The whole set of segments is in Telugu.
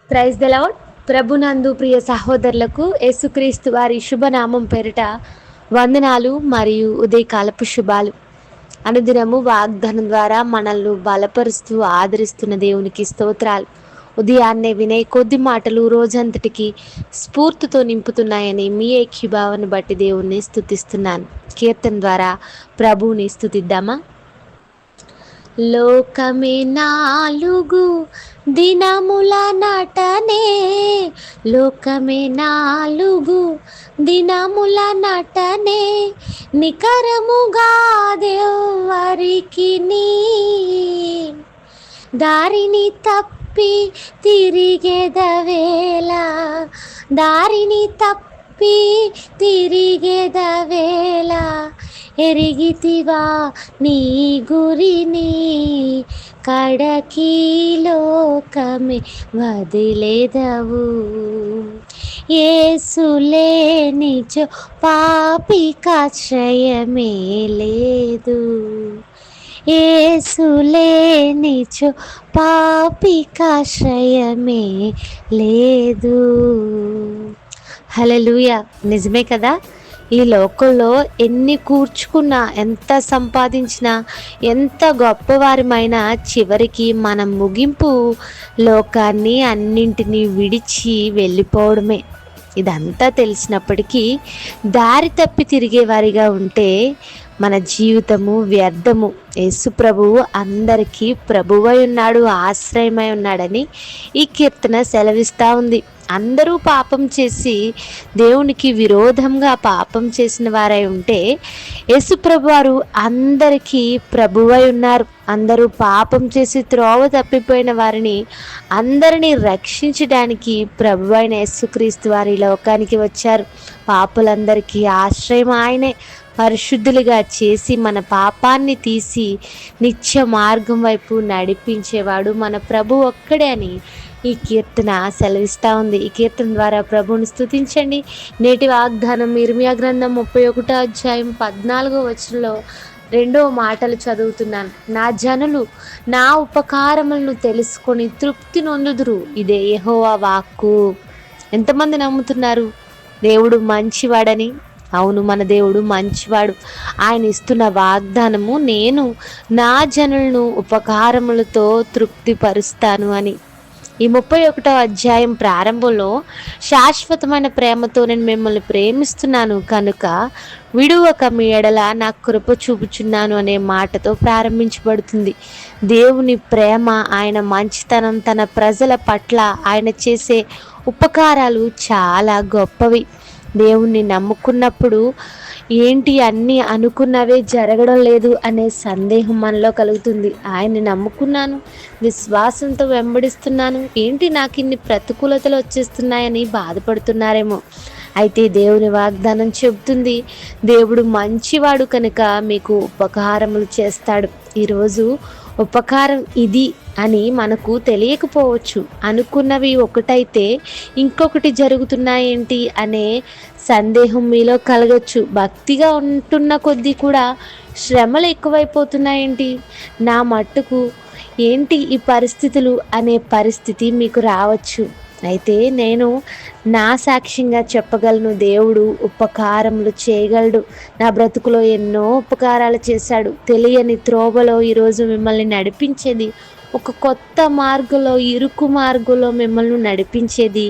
Praise the lord. ప్రభునందు ప్రియ సహోదరులకు యేసుక్రీస్తు వారి శుభనామం పేరిట వందనాలు మరియు ఉదయకాలపు శుభాలు. అనుదినము వాగ్దానం ద్వారా మనల్ని బలపరుస్తూ ఆదరిస్తున్న దేవునికి స్తోత్రాలు. ఉదయాన్నే వినే కొద్ది మాటలు రోజంతటికి స్ఫూర్తితో నింపుతున్నాయని మీ ఏకీభావాన్ని బట్టి దేవుణ్ణి స్తుతిస్తున్నాను. కీర్తన ద్వారా ప్రభువుని స్తుతిద్దామా? లోకమే నాలుగు దినముల నటనే, లోకమే నాలుగు దినముల నటనే, నికరముగా దేవరికి దారిని తప్పి తిరిగెదవేళ, దారిని తప్పి తిరిగెదవేళ, ఎరిగితివా నీ గురిని, కడకి లోకమే వదిలేదవు. యేసులేనిచో పాపికాశ్రయమే లేదు, యేసులేనిచో పాపికాశ్రయమే లేదు. హల్లెలూయా. నిజమే కదా. ఈ లోకంలో ఎన్ని కూర్చుకున్నా, ఎంత సంపాదించినా, ఎంత గొప్పవారమైనా చివరికి మన ముగింపు లోకాన్ని అన్నింటినీ విడిచి వెళ్ళిపోవడమే. ఇదంతా తెలిసినప్పటికీ దారి తప్పి తిరిగేవారిగా ఉంటే మన జీవితము వ్యర్థము. యేసు ప్రభువు అందరికీ ప్రభువై ఉన్నాడు, ఆశ్రయమై ఉన్నాడని ఈ కీర్తన సెలవిస్తూ ఉంది. అందరూ పాపం చేసి దేవునికి విరోధంగా పాపం చేసిన వారై ఉంటే యేసు ప్రభు వారు అందరికీ ప్రభువై ఉన్నారు. అందరూ పాపం చేసి త్రోవ తప్పిపోయిన వారిని అందరినీ రక్షించడానికి ప్రభువైన యేసుక్రీస్తు వారి లోకానికి వచ్చారు. పాపులందరికీ ఆశ్రయం ఆయనే. పరిశుద్ధులుగా చేసి మన పాపాన్ని తీసి నిత్య మార్గం వైపు నడిపించేవాడు మన ప్రభు ఒక్కడే అని ఈ కీర్తన సెలవిస్తూ ఉంది. ఈ కీర్తన ద్వారా ప్రభువుని స్తుతించండి. నేటి వాగ్దానం ఇర్మియా గ్రంథం 31వ అధ్యాయం 14వ వచనంలో 2వ మాటలు చదువుతున్నాను. నా జనులు నా ఉపకారములను తెలుసుకొని తృప్తి నొందుదురు, ఇదే యెహోవా వాక్కు. ఎంతమంది నమ్ముతున్నారు దేవుడు మంచివాడని? అవును, మన దేవుడు మంచివాడు. ఆయన ఇస్తున్న వాగ్దానము, నేను నా జనులను ఉపకారములతో తృప్తిపరుస్తాను అని. ఈ 31వ అధ్యాయం ప్రారంభంలో శాశ్వతమైన ప్రేమతో నేను మిమ్మల్ని ప్రేమిస్తున్నాను కనుక విడువక మీ ఎడల నా కృప చూపుచున్నాను అనే మాటతో ప్రారంభించబడుతుంది. దేవుని ప్రేమ, ఆయన మంచితనం, తన ప్రజల పట్ల ఆయన చేసే ఉపకారాలు చాలా గొప్పవి. దేవుణ్ణి నమ్ముకున్నప్పుడు ఏంటి అన్నీ అనుకున్నవే జరగడం లేదు అనే సందేహం మనలో కలుగుతుంది. ఆయన్ని నమ్ముకున్నాను, విశ్వాసంతో వెంబడిస్తున్నాను, ఏంటి నాకు ఇన్ని ప్రతికూలతలు వచ్చేస్తున్నాయని బాధపడుతున్నారేమో. అయితే దేవుని వాగ్దానం చెబుతుంది, దేవుడు మంచివాడు కనుక మీకు ఉపకారములు చేస్తాడు. ఈరోజు ఉపకారం ఇది అని మనకు తెలియకపోవచ్చు. అనుకున్నవి ఒకటైతే ఇంకొకటి జరుగుతున్నాయేంటి అనే సందేహం మీలో కలగచ్చు. భక్తిగా ఉంటున్న కొద్దీ కూడా శ్రమలు ఎక్కువైపోతున్నాయేంటి, నా మట్టుకు ఏంటి ఈ పరిస్థితులు అనే పరిస్థితి మీకు రావచ్చు. అయితే నేను నా సాక్ష్యంగా చెప్పగలను, దేవుడు ఉపకారములు చేయగలడు. నా బ్రతుకులో ఎన్నో ఉపకారాలు చేశాడు. తెలియని త్రోవలో ఈరోజు మిమ్మల్ని నడిపించేది, ఒక కొత్త మార్గంలో, ఇరుకు మార్గంలో మిమ్మల్ని నడిపించేది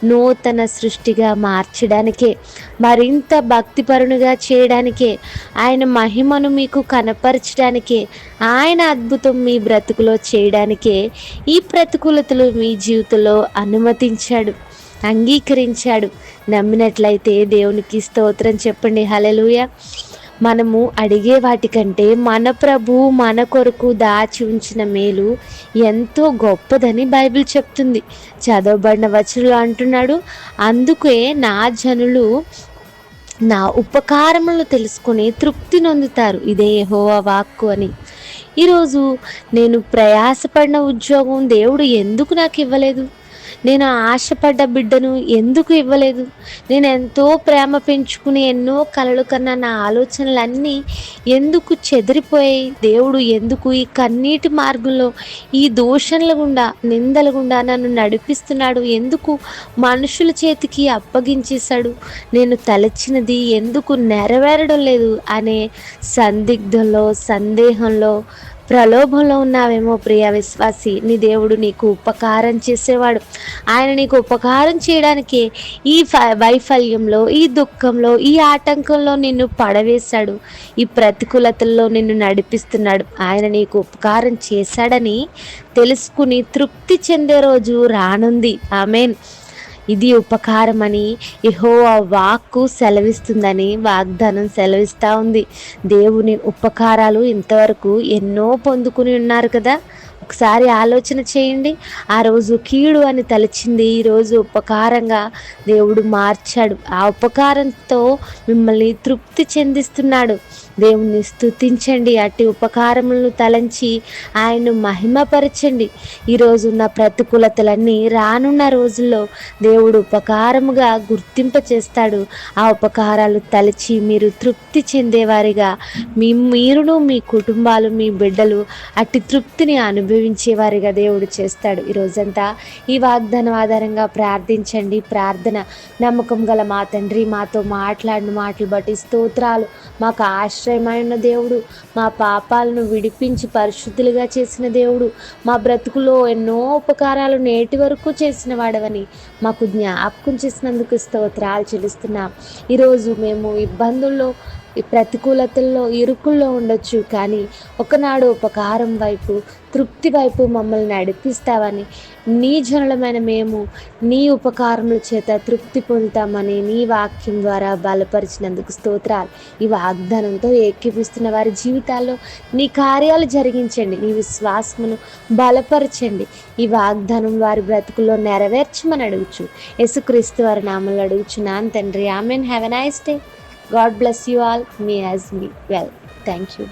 నూతన సృష్టిగా మార్చడానికే, మరింత భక్తిపరునిగా చేయడానికే, ఆయన మహిమను మీకు కనపరచడానికే, ఆయన అద్భుతం మీ బ్రతుకులో చేయడానికే ఈ ప్రతికూలతలు మీ జీవితంలో అనుమతించాడు, అంగీకరించాడు. నమ్మినట్లయితే దేవునికి స్తోత్రం చెప్పండి. హల్లెలూయా. మనము అడిగే వాటికంటే మన ప్రభు మన కొరకు దాచి ఉంచిన మేలు ఎంతో గొప్పదని బైబిల్ చెప్తుంది. చదవబడిన వచనంలో అంటున్నాడు, అందుకే నా జనులు నా ఉపకారములను తెలుసుకొని తృప్తి నొందుతారు, ఇదే యెహోవా వాక్కు అని. ఈరోజు నేను ప్రయాసపడిన ఉద్యోగం దేవుడు ఎందుకు నాకు ఇవ్వలేదు? నేను ఆశపడ్డ బిడ్డను ఎందుకు ఇవ్వలేదు? నేను ఎంతో ప్రేమ పెంచుకుని ఎన్నో కలలు కన్నా నా ఆలోచనలన్నీ ఎందుకు చెదిరిపోయాయి? దేవుడు ఎందుకు ఈ కన్నీటి మార్గంలో, ఈ దూషణల గుండా, నిందల గుండా నన్ను నడిపిస్తున్నాడు? ఎందుకు మనుషుల చేతికి అప్పగించేశాడు? నేను తలచినది ఎందుకు నెరవేరడం లేదు అనే సందిగ్ధంలో, సందేహంలో, ప్రలోభంలో ఉన్నావేమో ప్రియ విశ్వాసి. నీ దేవుడు నీకు ఉపకారం చేసేవాడు. ఆయన నీకు ఉపకారం చేయడానికే ఈ వైఫల్యంలో, ఈ దుఃఖంలో, ఈ ఆటంకంలో నిన్ను పడవేశాడు. ఈ ప్రతికూలతల్లో నిన్ను నడిపిస్తున్నాడు. ఆయన నీకు ఉపకారం చేశాడని తెలుసుకుని తృప్తి చెందే రోజు రానుంది. ఆమేన్. ఇది ఉపకారమని యెహోవా వాక్కు సెలవిస్తుందని వాగ్దానం సెలవిస్తూ ఉంది. దేవుని ఉపకారాలు ఇంతవరకు ఎన్నో పొందుకుని ఉన్నారు కదా. ఒకసారి ఆలోచన చేయండి. ఆ రోజు కీడు అని తలచింది ఈరోజు ఉపకారంగా దేవుడు మార్చాడు. ఆ ఉపకారంతో మిమ్మల్ని తృప్తి చెందిస్తున్నాడు. దేవుణ్ణి స్తుతించండి. అట్టి ఉపకారములను తలంచి ఆయన్ను మహిమపరచండి. ఈరోజున్న ప్రతికూలతలన్నీ రానున్న రోజుల్లో దేవుడు ఉపకారముగా గుర్తింప చేస్తాడు. ఆ ఉపకారాలు తలచి మీరు తృప్తి చెందేవారిగా మీరును, మీ కుటుంబాలు, మీ బిడ్డలు అట్టి తృప్తిని అనుభవించేవారిగా దేవుడు చేస్తాడు. ఈరోజంతా ఈ వాగ్దానం ఆధారంగా ప్రార్థించండి. ప్రార్థన. నమ్మకం గల మా తండ్రి, మాతో మాట్లాడిన మాటలు బట్టి స్తోత్రాలు. మాకు ఆశ్రయమైన దేవుడు, మా పాపాలను విడిపించి పరిశుద్ధులుగా చేసిన దేవుడు, మా బ్రతుకులో ఎన్నో ఉపకారాలు నేటి వరకు చేసిన వాడవని మాకు జ్ఞాపకం చేసినందుకు స్తోత్రాలు చెల్లిస్తున్నాం. ఈరోజు మేము ఇబ్బందుల్లో, ఈ ప్రతికూలతల్లో, ఇరుకుల్లో ఉండొచ్చు, కానీ ఒకనాడు ఉపకారం వైపు, తృప్తి వైపు మమ్మల్ని నడిపిస్తావని, నీ జనులమైన మేము నీ ఉపకారముల చేత తృప్తి పొందుతామని నీ వాక్యం ద్వారా బలపరిచినందుకు స్తోత్రాలు. ఈ వాగ్దానంతో ఏకీపిస్తున్న వారి జీవితాల్లో నీ కార్యాలు జరిగించండి. నీ విశ్వాసమును బలపరచండి. ఈ వాగ్దానం వారి బ్రతుకుల్లో నెరవేర్చమని అడుగుచు యేసుక్రీస్తు వారి నామములో అడుగుచున్నాను తండ్రి. Amen. Have a nice day. God bless you all. Me as me well. Thank you.